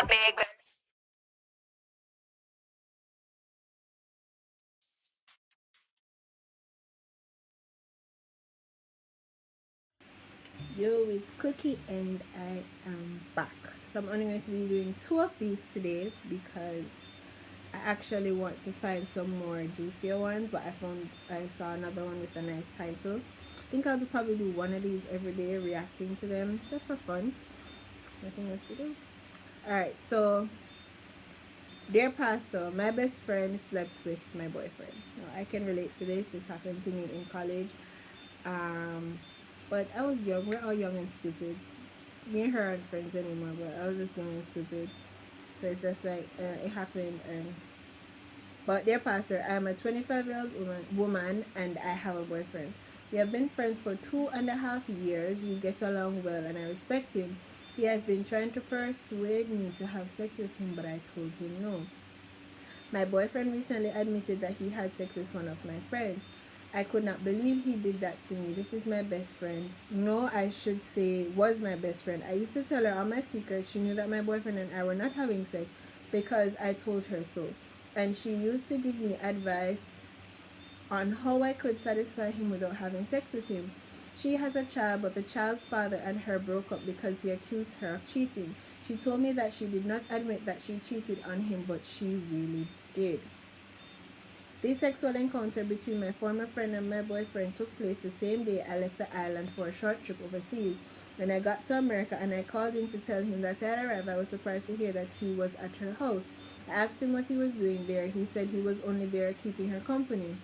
topic. Yo, it's Cookie and I am back. So I'm only going to be doing two of these today because I actually want to find some more juicier ones, but I saw another one with a nice title. I think I'll probably do one of these every day, reacting to them just for fun. Nothing else to do. Alright, so dear Pastor, my best friend slept with my boyfriend. Now I can relate to this. This happened to me in college. Um, but I was young. We're all young and stupid. Me and her aren't friends anymore, but I was just young and stupid. So it's just like it happened. And but dear pastor, I'm a 25-year-old woman and I have a boyfriend. We have been friends for 2.5 years. We get along well and I respect him. He has been trying to persuade me to have sex with him, but I told him no. My boyfriend recently admitted that he had sex with one of my friends. I could not believe he did that to me. This is my best friend. No, I should say was my best friend. I used to tell her all my secrets. She knew that my boyfriend and I were not having sex because I told her so. And she used to give me advice on how I could satisfy him without having sex with him. She has a child, but the child's father and her broke up because he accused her of cheating. She told me that she did not admit that she cheated on him, but she really did. This sexual encounter between my former friend and my boyfriend took place the same day I left the island for a short trip overseas. When I got to America and I called him to tell him that I had arrived, I was surprised to hear that he was at her house. I asked him what he was doing there. He said he was only there keeping her company.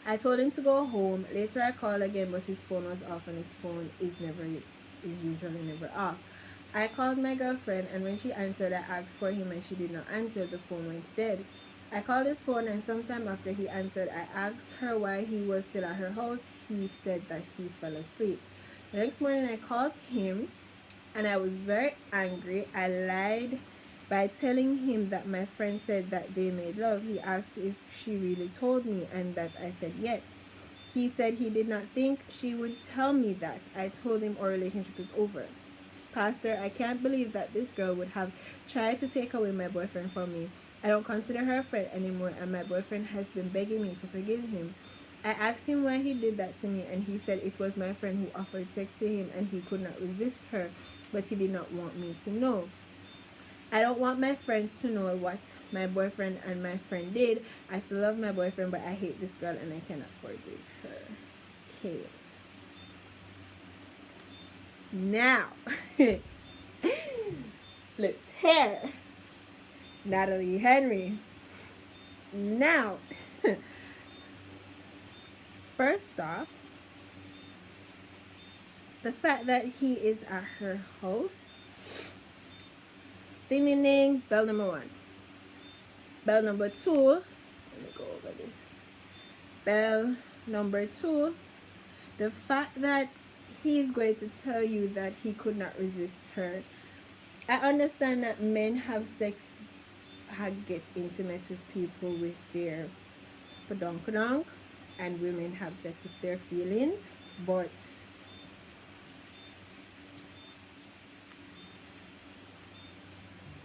I told him to go home. Later I called again, but his phone was off and his phone is usually never off. I called my girlfriend and when she answered I asked for him and she did not answer. The phone went dead. I called his phone and sometime after he answered I asked her why he was still at her house. He said that he fell asleep. The next morning I called him and I was very angry. I lied by telling him that my friend said that they made love. He asked if she really told me and that I said yes. He said he did not think she would tell me that. I told him our relationship is over. Pastor, I can't believe that this girl would have tried to take away my boyfriend from me. I don't consider her a friend anymore, and my boyfriend has been begging me to forgive him. I asked him why he did that to me, and he said it was my friend who offered sex to him and he could not resist her, but he did not want me to know. I don't want my friends to know what my boyfriend and my friend did. I still love my boyfriend, but I hate this girl and I cannot forgive her. Okay. Now, flips hair. Natalie Henry. Now, first off, the fact that he is at her house. Ding ding ding. Bell number one. Bell number two. Let me go over this. Bell number two. The fact that he's going to tell you that he could not resist her. I understand that men have sex, get intimate with people with their padonk, and women have sex with their feelings, but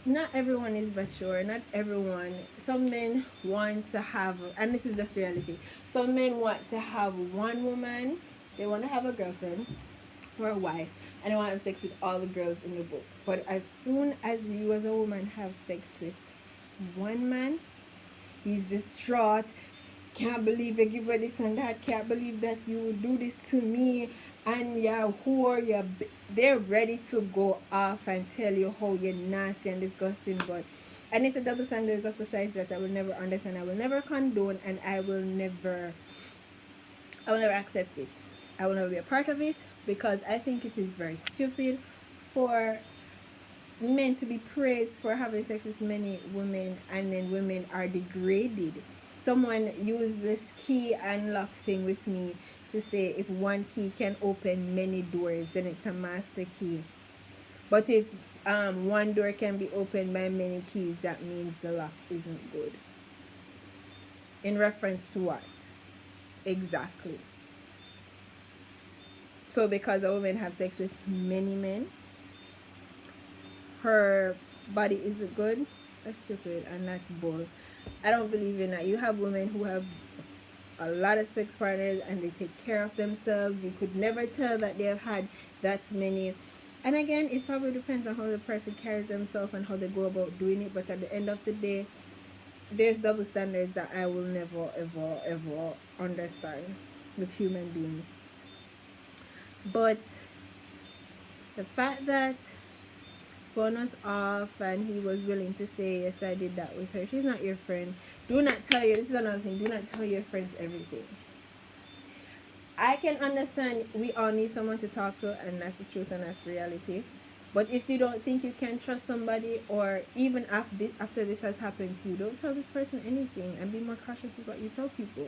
not everyone is mature. Not everyone. Some men want to have, and this is just reality. Some men want to have one woman. They want to have a girlfriend or a wife, and they want to have sex with all the girls in the book. But as soon as you, as a woman, have sex with one man, he's distraught. Can't believe you give her this and that. Can't believe that you would do this to me. And yeah, who are you? They're ready to go off and tell you how you're nasty and disgusting. But and it's a double standards of society that I will never understand. I will never condone, and I will never accept it. I will never be a part of it because I think it is very stupid for men to be praised for having sex with many women and then women are degraded. Someone used this key and lock thing with me to say if one key can open many doors, then it's a master key. But if one door can be opened by many keys, that means the lock isn't good. In reference to what? Exactly. So because a woman have sex with many men, her body isn't good, that's stupid and that's bull. I don't believe in that. You have women who have a lot of sex partners and they take care of themselves. You could never tell that they have had that many. And again, it probably depends on how the person carries themselves and how they go about doing it. But at the end of the day, there's double standards that I will never, ever, ever understand with human beings. But the fact that his phone was off and he was willing to say, yes, I did that with her. She's not your friend. Do not tell you, this is another thing, do not tell your friends everything. I can understand we all need someone to talk to, and that's the truth and that's the reality. But if you don't think you can trust somebody, or even after this has happened to you, don't tell this person anything and be more cautious with what you tell people.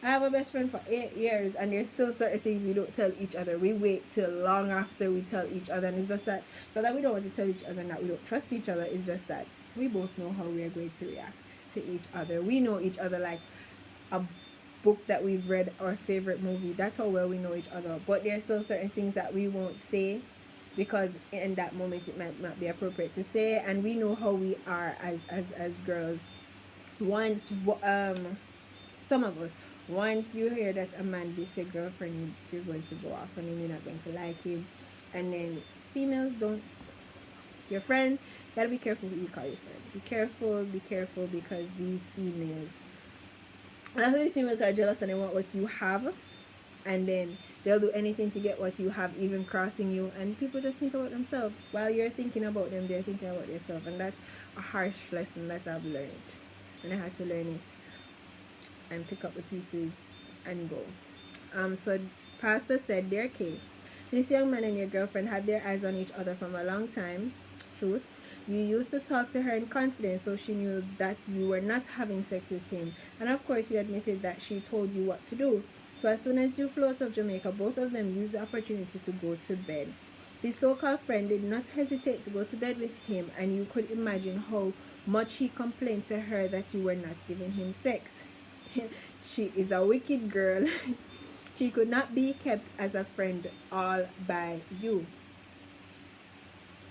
I have a best friend for 8 years, and there's still certain things we don't tell each other. We wait till long after we tell each other, and it's just that, so that we don't want to tell each other and that we don't trust each other. It's just that we both know how we are going to react to each other. We know each other like a book that we've read, our favorite movie. That's how well we know each other. But there's still certain things that we won't say because in that moment it might not be appropriate to say, and we know how we are as girls. Once some of us, once you hear that a man beats your girlfriend, you're going to go off on him, you're not going to like him. And then females don't, your friend, gotta be careful who you call your friend. Be careful, because these females, and I think these females are jealous and they want what you have, and then they'll do anything to get what you have, even crossing you. And people just think about themselves. While you're thinking about them, they're thinking about yourself. And that's a harsh lesson that I've learned. And I had to learn it and pick up the pieces and go. So Pastor said, dear Kay, this young man and your girlfriend had their eyes on each other from a long time. Truth. You used to talk to her in confidence, so she knew that you were not having sex with him. And of course, you admitted that she told you what to do. So as soon as you flew out of Jamaica, both of them used the opportunity to go to bed. This so-called friend did not hesitate to go to bed with him, and you could imagine how much he complained to her that you were not giving him sex. She is a wicked girl. She could not be kept as a friend all by you.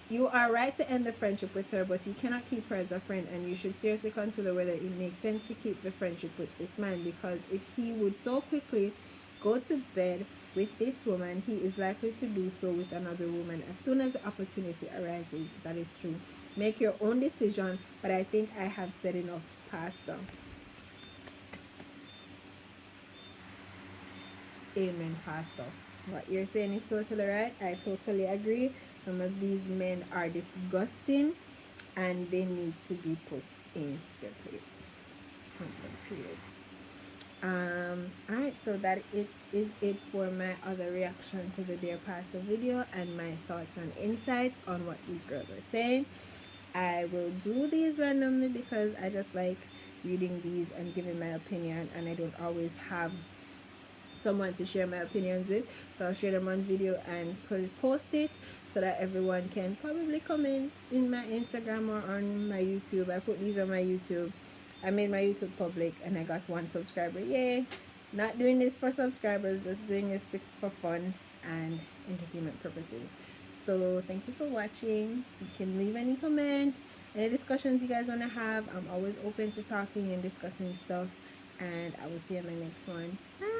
You are right to end the friendship with her, but you cannot keep her as a friend, and you should seriously consider whether it makes sense to keep the friendship with this man, because if he would so quickly go to bed with this woman, he is likely to do so with another woman as soon as the opportunity arises. That is true. Make your own decision, but I think I have said enough, Pastor. Amen, Pastor. What you're saying is totally right. I totally agree. Some of these men are disgusting and they need to be put in their place. Period. Alright, so that it is it for my other reaction to the Dear Pastor video and my thoughts and insights on what these girls are saying. I will do these randomly because I just like reading these and giving my opinion, and I don't always have someone to share my opinions with, so I'll share them on video and post it so that everyone can probably comment in my Instagram or on my YouTube. I put these on my YouTube. I made my YouTube public and I got 1 subscriber. Yay! Not doing this for subscribers, just doing this for fun and entertainment purposes. So thank you for watching. You can leave any comment, any discussions you guys want to have. I'm always open to talking and discussing stuff, and I will see you in my next one. Bye.